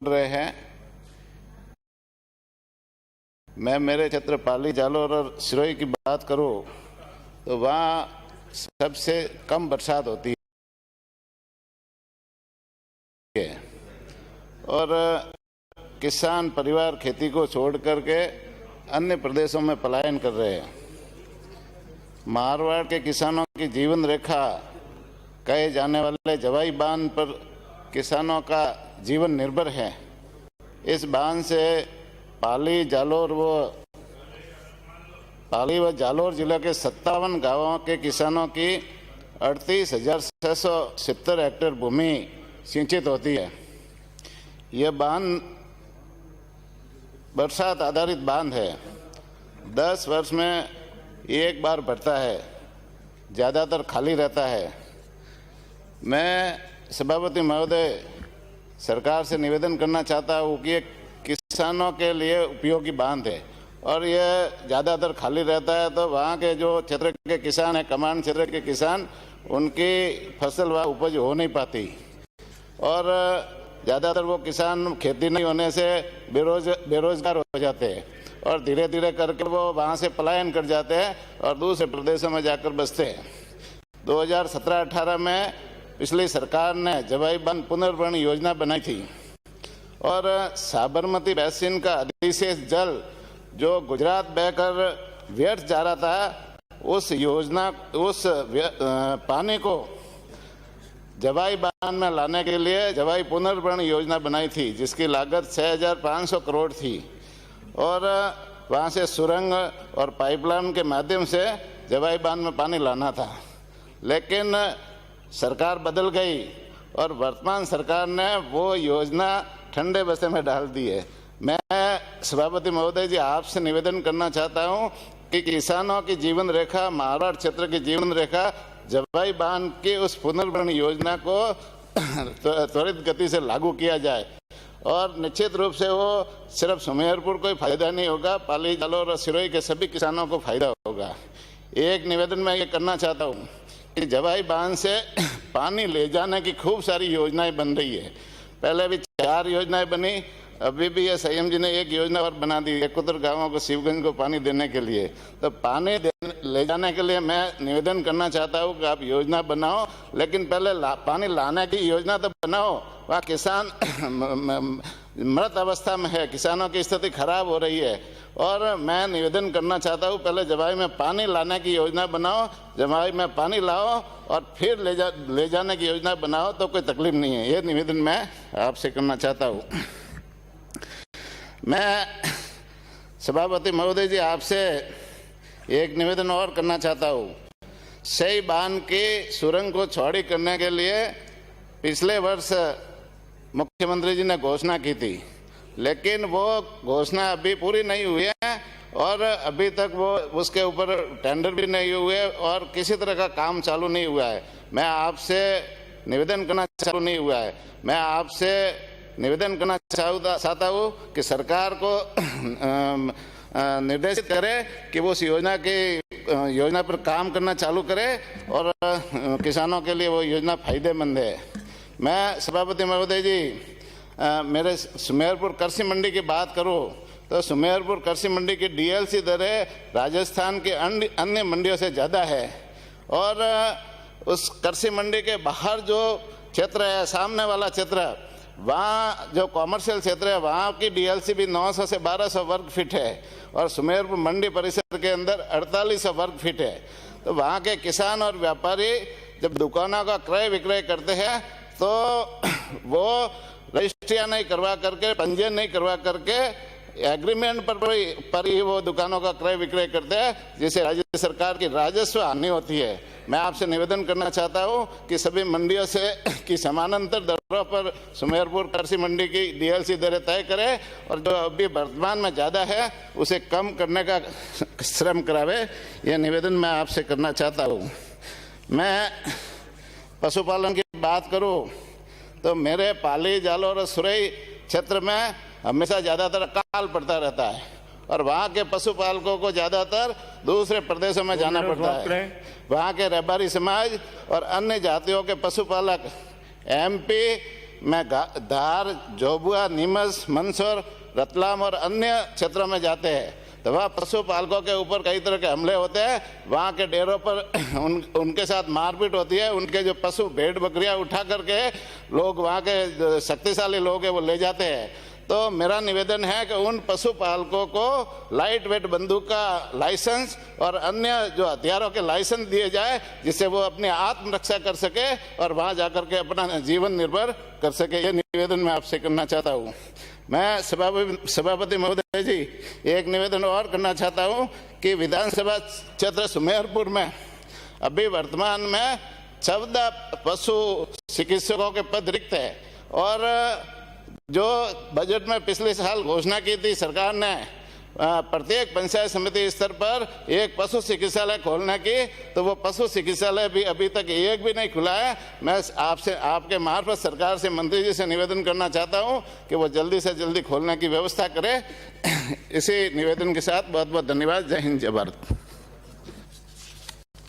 रहे हैं। मैं मेरे क्षेत्र पाली, जालोर और सिरोही की बात करूं तो वहाँ सबसे कम बरसात होती है और किसान परिवार खेती को छोड़ करके अन्य प्रदेशों में पलायन कर रहे हैं। मारवाड़ के किसानों की जीवन रेखा कहे जाने वाले जवाई बांध पर किसानों का जीवन निर्भर है। इस बांध से पाली व जालोर जिले के 57 गांवों के किसानों की 38,670 हेक्टेयर भूमि सिंचित होती है। यह बांध बरसात आधारित बांध है। 10 वर्ष में एक बार भरता है, ज़्यादातर खाली रहता है। मैं सभापति महोदय सरकार से निवेदन करना चाहता हूँ कि ये किसानों के लिए उपयोगी बांध है और ये ज़्यादातर खाली रहता है, तो वहाँ के जो क्षेत्र के किसान हैं, कमांड क्षेत्र के किसान, उनकी फसल वहाँ उपज हो नहीं पाती और ज़्यादातर वो किसान खेती नहीं होने से बेरोजगार हो जाते हैं और धीरे धीरे करके वो वहाँ से पलायन कर जाते हैं और दूसरे प्रदेशों में जाकर बसते हैं। 2017-18 में पिछली सरकार ने जवाई बांध पुनर्भरण योजना बनाई थी और साबरमती बेसिन का अधिशेष जल जो गुजरात बहकर व्यर्थ जा रहा था, उस पानी को जवाई बांध में लाने के लिए जवाई पुनर्भरण योजना बनाई थी, जिसकी लागत 6,500 करोड़ थी और वहाँ से सुरंग और पाइपलाइन के माध्यम से जवाई बांध में पानी लाना था। लेकिन सरकार बदल गई और वर्तमान सरकार ने वो योजना ठंडे बस्ते में डाल दी है। मैं सभापति महोदय जी आपसे निवेदन करना चाहता हूं कि किसानों की जीवन रेखा, मारवाड़ क्षेत्र की जीवन रेखा जवाई बांध की उस पुनर्भरण योजना को त्वरित गति से लागू किया जाए और निश्चित रूप से वो सिर्फ सुमेरपुर को ही फायदा नहीं होगा, पाली, जालोर और सिरोही के सभी किसानों को फायदा होगा। एक निवेदन मैं ये करना चाहता हूँ कि जवाई बांध से पानी ले जाने की खूब सारी योजनाएं बन रही है। पहले भी 4 योजनाएं बनी, अभी भी ये संयम जी ने एक योजना और बना दी 71 गांवों को शिवगंज को पानी देने के लिए। तो पानी ले जाने के लिए मैं निवेदन करना चाहता हूँ कि आप योजना बनाओ, लेकिन पहले पानी लाने की योजना तो बनाओ। वहाँ किसान मृत अवस्था में है, किसानों की स्थिति खराब हो रही है और मैं निवेदन करना चाहता हूँ पहले जवाई में पानी लाने की योजना बनाओ, जवाई में पानी लाओ और फिर ले जाने की योजना बनाओ, तो कोई तकलीफ नहीं है। ये निवेदन मैं आपसे करना चाहता हूँ। मैं सभापति महोदय जी आपसे एक निवेदन और करना चाहता हूँ। सही बांध की सुरंग को चौड़ी करने के लिए पिछले वर्ष मुख्यमंत्री जी ने घोषणा की थी, लेकिन वो घोषणा अभी पूरी नहीं हुई है और अभी तक वो उसके ऊपर टेंडर भी नहीं हुए और किसी तरह का काम चालू नहीं हुआ है। मैं आपसे निवेदन करना चालू नहीं हुआ है। मैं आपसे निवेदन करना चाहता हूँ कि सरकार को निर्देशित करे कि वो उस योजना पर काम करना चालू करे और किसानों के लिए वो योजना फायदेमंद है। मैं सभापति महोदय जी मेरे सुमेरपुर कृषि मंडी की बात करूँ तो सुमेरपुर कृषि मंडी की डीएलसी दरें राजस्थान के अन्य मंडियों से ज़्यादा है और उस कृषि मंडी के बाहर जो क्षेत्र है, सामने वाला क्षेत्र, वहाँ जो कॉमर्शियल क्षेत्र है, वहाँ की डीएलसी भी 900 से 1200 वर्ग फीट है और सुमेरपुर मंडी परिसर के अंदर 4800 वर्ग फीट है। तो वहाँ के किसान और व्यापारी जब दुकानों का क्रय विक्रय करते हैं तो वो रजिस्ट्रियाँ नहीं करवा करके, पंजीयन नहीं करवा करके एग्रीमेंट पर ही वो दुकानों का क्रय विक्रय करते हैं, जिससे राज्य सरकार की राजस्व हानि होती है। मैं आपसे निवेदन करना चाहता हूं कि सभी मंडियों से की समानांतर दरों पर सुमेरपुर कृषि मंडी की डीएलसी दरें तय करें और जो अभी वर्तमान में ज़्यादा है उसे कम करने का श्रम करावे। यह निवेदन मैं आपसे करना चाहता हूं। मैं पशुपालन की बात करूं तो मेरे पाली, जालोर और सिरोही क्षेत्र में हमेशा ज़्यादातर अकाल पड़ता रहता है और वहाँ के पशुपालकों को ज़्यादातर दूसरे प्रदेशों में जाना पड़ता है। वहाँ के रबारी समाज और अन्य जातियों के पशुपालक एमपी में धार, झोबुआ, नीमच, मंदसौर, रतलाम और अन्य क्षेत्रों में जाते हैं तो वहाँ पशुपालकों के ऊपर कई तरह के हमले होते हैं। वहाँ के डेरों पर उनके साथ मारपीट होती है। उनके जो पशु भेड़ बकरियाँ उठा करके लोग, वहाँ के शक्तिशाली लोग हैं, वो ले जाते हैं। तो मेरा निवेदन है कि उन पशुपालकों को लाइट वेट बंदूक का लाइसेंस और अन्य जो हथियारों के लाइसेंस दिए जाए, जिससे वो अपनी आत्मरक्षा कर सके और वहाँ जाकर के अपना जीवन निर्भर कर सके। ये निवेदन मैं आपसे करना चाहता हूँ। मैं सभापति महोदय जी एक निवेदन और करना चाहता हूँ कि विधानसभा क्षेत्र सुमेरपुर में अभी वर्तमान में 14 पशु चिकित्सकों के पद रिक्त है और जो बजट में पिछले साल घोषणा की थी सरकार ने प्रत्येक पंचायत समिति स्तर पर एक पशु चिकित्सालय खोलने की, तो वो पशु चिकित्सालय भी अभी तक एक भी नहीं खुला है। मैं आपसे, आपके मार्फत सरकार से, मंत्री जी से निवेदन करना चाहता हूं कि वो जल्दी से जल्दी खोलने की व्यवस्था करें। इसी निवेदन के साथ बहुत बहुत धन्यवाद। जय हिंद, जय भारत।